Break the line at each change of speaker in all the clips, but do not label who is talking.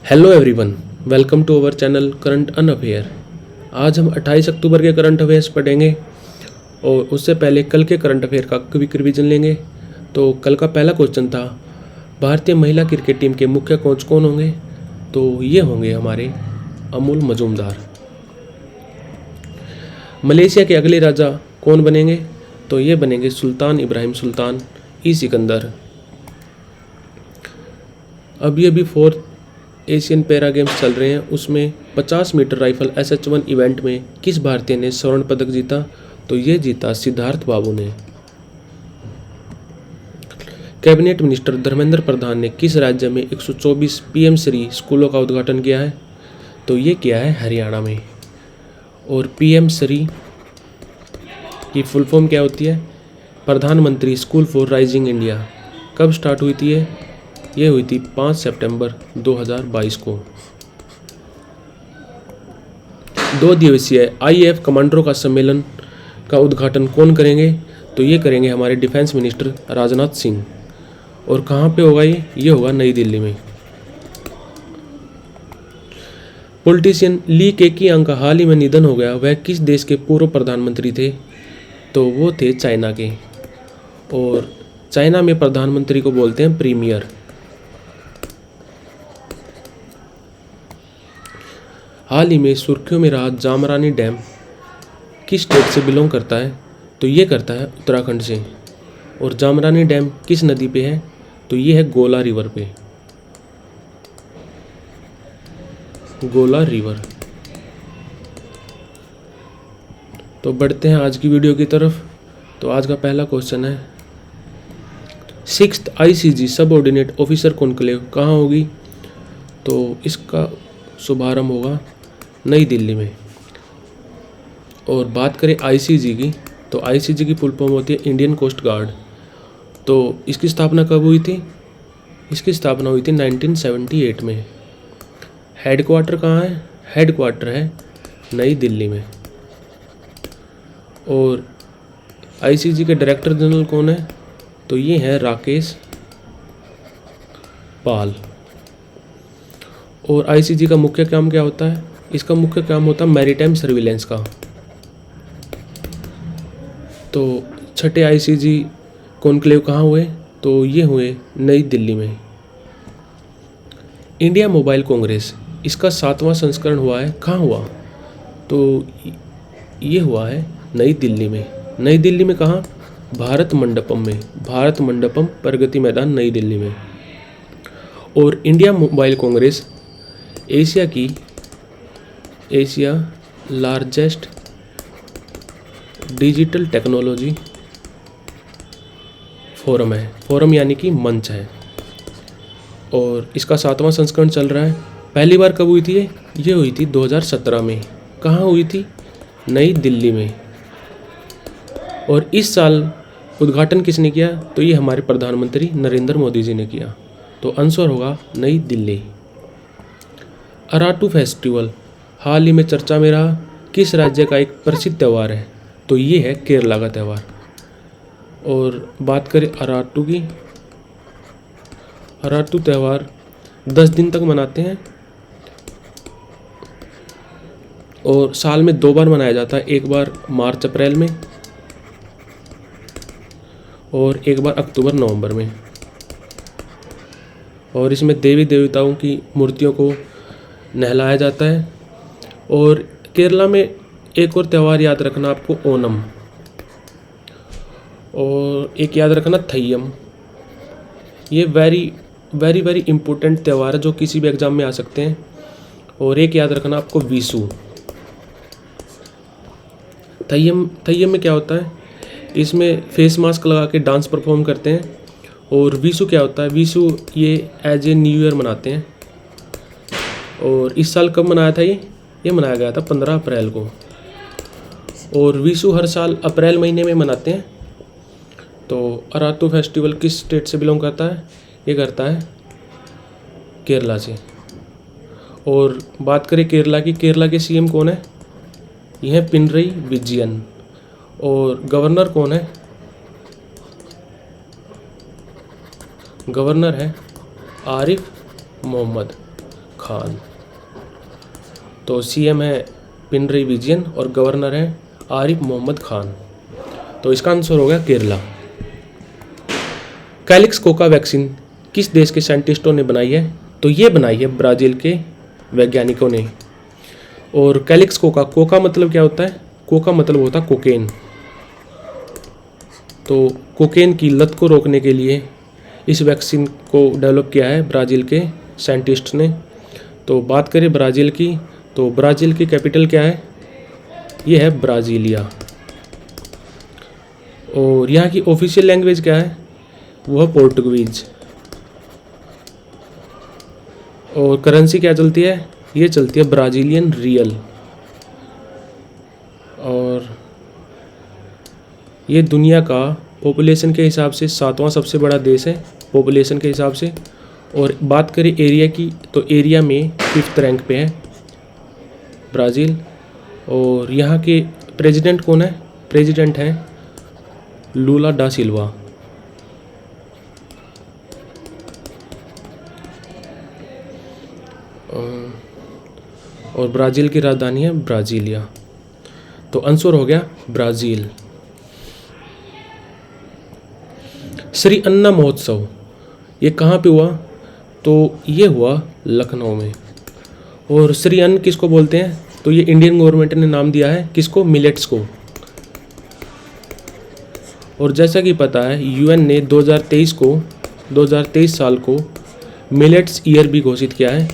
Hello everyone, welcome to our channel current an affair. आज हम 28 अक्टूबर के करंट अफेयर्स पढ़ेंगे और उससे पहले कल के करंट अफेयर का क्विक रिवीजन लेंगे। तो कल का पहला क्वेश्चन था, भारतीय महिला क्रिकेट टीम के मुख्य कोच कौन होंगे? तो ये होंगे हमारे अमूल मजूमदार। मलेशिया के अगले राजा कौन बनेंगे? तो ये बनेंगे सुल्तान इब्राहिम सुल्तान ई सिकंदर। अभी अभी 4th एशियन पैरा गेम्स चल रहे हैं, उसमें 50 मीटर राइफल SH1 इवेंट में किस भारतीय ने स्वर्ण पदक जीता? तो ये जीता सिद्धार्थ बाबू ने। कैबिनेट मिनिस्टर धर्मेंद्र प्रधान ने किस राज्य में 124 PM श्री स्कूलों का उद्घाटन किया है? तो ये किया है हरियाणा में। और PM श्री की फुल फॉर्म क्या होती है? प्रधानमंत्री स्कूल फॉर राइजिंग इंडिया। कब स्टार्ट हुई थी ये हुई थी 5 सितंबर 2022 को। 2 दिवसीय IAF कमांडरों का सम्मेलन का उद्घाटन कौन करेंगे? तो ये करेंगे हमारे डिफेंस मिनिस्टर राजनाथ सिंह। और कहाँ पे होगा ये होगा नई दिल्ली में। पॉलिटिशियन ली केकियांग का हाल ही में निधन हो गया। वह किस देश के पूर्व प्रधानमंत्री थे? तो वो थे चाइना के। और चाइना में प्रधानमंत्री को बोलते हैं प्रीमियर। हाल ही में सुर्खियों में रहा जामरानी डैम किस स्टेट से बिलोंग करता है? तो ये करता है उत्तराखंड से। और जामरानी डैम किस नदी पे है? तो ये है गोला रिवर पे। गोला रिवर। तो बढ़ते हैं आज की वीडियो की तरफ। तो आज का पहला क्वेश्चन है, 6th ICG subordinate officer conclave कहाँ होगी? तो इसका शुभारंभ होगा नई दिल्ली में। और बात करें ICG की, तो ICG की फुल फॉर्म होती है इंडियन कोस्ट गार्ड। तो इसकी स्थापना कब हुई थी? इसकी स्थापना हुई थी 1978 में। हेडक्वार्टर कहाँ है? हेडक्वार्टर है नई दिल्ली में। और ICG के डायरेक्टर जनरल कौन है? तो ये है राकेश पाल। और ICG का मुख्य काम क्या होता है? इसका मुख्य काम होता है मैरीटाइम सर्विलेंस का। तो 6ठे ICG कॉन्क्लेव कहाँ हुए? तो ये हुए नई दिल्ली में। इंडिया मोबाइल कांग्रेस, इसका 7वां संस्करण हुआ है, कहाँ हुआ? तो ये हुआ है नई दिल्ली में। नई दिल्ली में कहाँ? भारत मंडपम में। भारत मंडपम प्रगति मैदान नई दिल्ली में। और India mobile Congress Asia largest digital technology forum है। फोरम यानी कि मंच है। और इसका 7वां संस्करण चल रहा है। पहली बार कब हुई थी ये हुई थी 2017 में। कहाँ हुई थी? नई दिल्ली में। और इस साल उद्घाटन किसने किया? तो ये हमारे प्रधानमंत्री नरेंद्र मोदी जी ने किया। तो आंसर होगा नई दिल्ली। अराटू फेस्टिवल हाल ही में चर्चा में रहा, किस राज्य का एक प्रसिद्ध त्यौहार है? तो ये है केरला का त्यौहार। और बात करें अराटू की, अराटू त्यौहार 10 दिन तक मनाते हैं और साल में 2 बार मनाया जाता है। एक बार मार्च अप्रैल में और एक बार अक्टूबर नवंबर में। और इसमें देवी देवताओं की मूर्तियों को नहलाया जाता है। और केरला में एक और त्यौहार याद रखना आपको, ओनम। और एक याद रखना थैयम। ये वेरी वेरी वेरी इंपॉर्टेंट त्यौहार है जो किसी भी एग्जाम में आ सकते हैं। और एक याद रखना आपको विशु। थैयम में क्या होता है? इसमें फेस मास्क लगा के डांस परफॉर्म करते हैं। और विशु क्या होता है? विशु ये एज ए न्यू ईयर मनाते हैं। और इस साल कब मनाया था ये मनाया गया था 15 अप्रैल को। और विशु हर साल अप्रैल महीने में मनाते हैं। तो अराटू फेस्टिवल किस स्टेट से बिलोंग करता है? ये करता है केरला से। और बात करें केरला की, केरला के CM कौन है? यह है पिनरई विजयन। और गवर्नर कौन है? गवर्नर है आरिफ मोहम्मद खान। तो सीएम है पिनरई विजयन और गवर्नर है आरिफ मोहम्मद खान। तो इसका आंसर हो गया केरला। कैलिक्स कोका वैक्सीन किस देश के साइंटिस्टों ने बनाई है? तो ये बनाई है ब्राज़ील के वैज्ञानिकों ने। और कैलिक्स कोका, कोका मतलब क्या होता है? कोका मतलब होता है कोकेन। तो कोकेन की लत को रोकने के लिए इस वैक्सीन को डेवलप किया है ब्राज़ील के साइंटिस्ट ने। तो बात करें ब्राज़ील की, तो ब्राज़ील की कैपिटल क्या है? ये है ब्राज़ीलिया। और यहाँ की ऑफिशियल लैंग्वेज क्या है? वो है पोर्टुगीज। और करेंसी क्या चलती है? ये चलती है ब्राज़ीलियन रियल। और ये दुनिया का पॉपुलेशन के हिसाब से 7वां सबसे बड़ा देश है पॉपुलेशन के हिसाब से। और बात करें एरिया की, तो एरिया में 5th रैंक पे है ब्राज़ील। और यहाँ के प्रेसिडेंट कौन है? प्रेसिडेंट हैं लूला डा सिल्वा। और ब्राज़ील की राजधानी है ब्राज़ीलिया। तो आंसर हो गया ब्राज़ील। श्री अन्ना महोत्सव ये कहाँ पे हुआ? तो ये हुआ लखनऊ में। और श्री अन्न किसको बोलते हैं? तो ये इंडियन गवर्नमेंट ने नाम दिया है किसको? मिलेट्स को। और जैसा कि पता है यूएन ने 2023 साल को मिलेट्स ईयर भी घोषित किया है।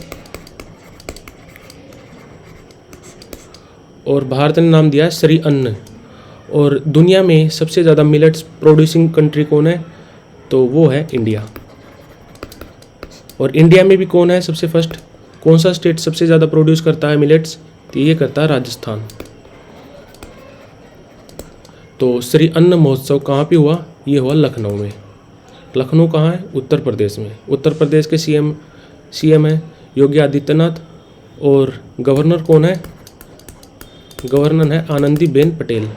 और भारत ने नाम दिया है श्री अन्न। और दुनिया में सबसे ज़्यादा मिलेट्स प्रोड्यूसिंग कंट्री कौन है? तो वो है इंडिया। और इंडिया में भी कौन है सबसे फर्स्ट? कौन सा स्टेट सबसे ज़्यादा प्रोड्यूस करता है मिलेट्स? तो ये करता है राजस्थान। तो श्री अन्न महोत्सव कहाँ पे हुआ? ये हुआ लखनऊ में। लखनऊ कहाँ है? उत्तर प्रदेश में। उत्तर प्रदेश के सीएम है योगी आदित्यनाथ। और गवर्नर कौन है? गवर्नर है आनंदीबेन पटेल,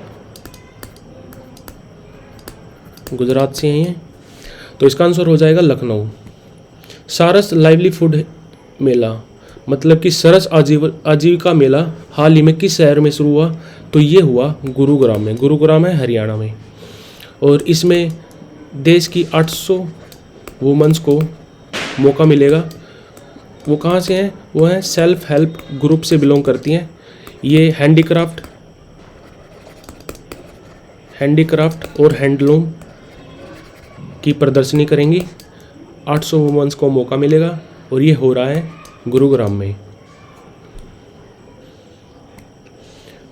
गुजरात से हैं ये। तो इसका आंसर हो जाएगा लखनऊ। सारस लाइवलीहुड मेला मतलब कि सरस आजीविका मेला हाल ही में किस शहर में शुरू हुआ? तो ये हुआ गुरुग्राम में। गुरुग्राम है हरियाणा में। और इसमें देश की 800 वुमेन्स को मौका मिलेगा। वो कहाँ से हैं? वो हैं सेल्फ हेल्प ग्रुप से बिलोंग करती हैं। ये हैंडीक्राफ्ट और हैंडलूम की प्रदर्शनी करेंगी। 800 वुमेन्स को मौका मिलेगा और ये हो रहा है गुरुग्राम में।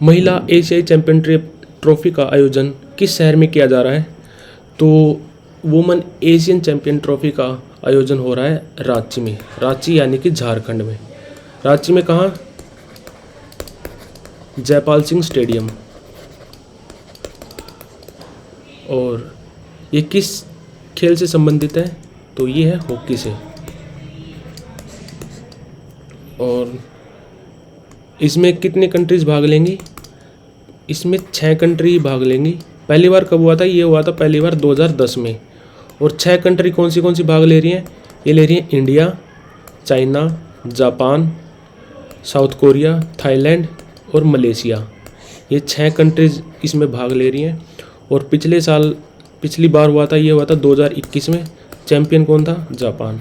महिला एशियाई चैंपियन ट्रॉफी का आयोजन किस शहर में किया जा रहा है? तो वुमेन एशियन चैंपियन ट्रॉफी का आयोजन हो रहा है रांची में। रांची यानी कि झारखंड में। रांची में कहाँ? जयपाल सिंह स्टेडियम। और ये किस खेल से संबंधित है? तो ये है हॉकी से। और इसमें कितने कंट्रीज भाग लेंगी? इसमें 6 कंट्री भाग लेंगी। पहली बार कब हुआ था? ये हुआ था पहली बार 2010 में। और 6 कंट्री कौन सी भाग ले रही हैं? ये ले रही हैं India, China, Japan, south Korea, Thailand और मलेशिया। ये 6 कंट्रीज इसमें भाग ले रही हैं। और पिछली बार हुआ था, ये हुआ था 2021 में। चैंपियन कौन था? जापान।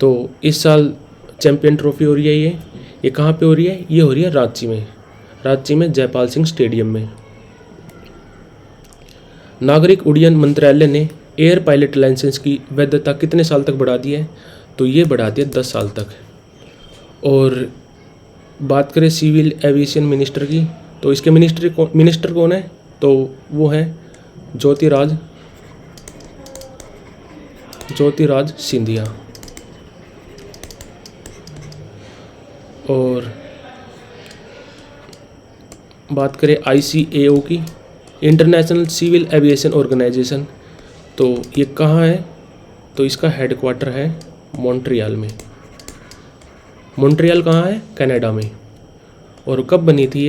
तो इस साल चैंपियन ट्रॉफी हो रही है ये कहाँ पे हो रही है? ये हो रही है रांची में जयपाल सिंह स्टेडियम में। नागरिक उड्डयन मंत्रालय ने एयर पायलट लाइसेंस की वैधता कितने साल तक बढ़ा दी है? तो ये बढ़ा दी है 10 साल तक। और बात करें सिविल एविएशन मिनिस्टर की, तो इसके मिनिस्टर कौन है? तो वो है ज्योतिराज सिंधिया। और बात करें ICAO की, इंटरनेशनल सिविल एविएशन ऑर्गेनाइजेशन, तो ये कहाँ है? तो इसका हेडक्वार्टर है मॉन्ट्रियल में। मॉन्ट्रियल कहाँ है? कनाडा में। और कब बनी थी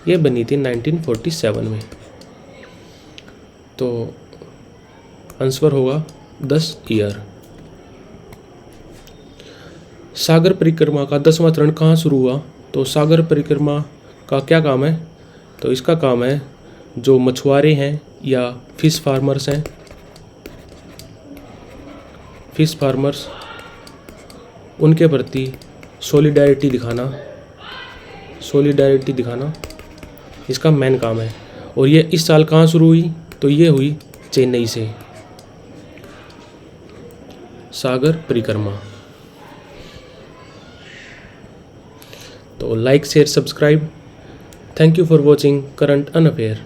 ये बनी थी 1947 में। तो आंसर होगा 10 ईयर। सागर परिक्रमा का 10वां चरण कहाँ शुरू हुआ? तो सागर परिक्रमा का क्या काम है? तो इसका काम है जो मछुआरे हैं या फिश फार्मर्स हैं, फिश फार्मर्स, उनके प्रति सॉलिडैरिटी दिखाना इसका मेन काम है। और ये इस साल कहाँ शुरू हुई? तो ये हुई चेन्नई से, सागर परिक्रमा। तो like share subscribe. Thank you for watching current अनअफेयर।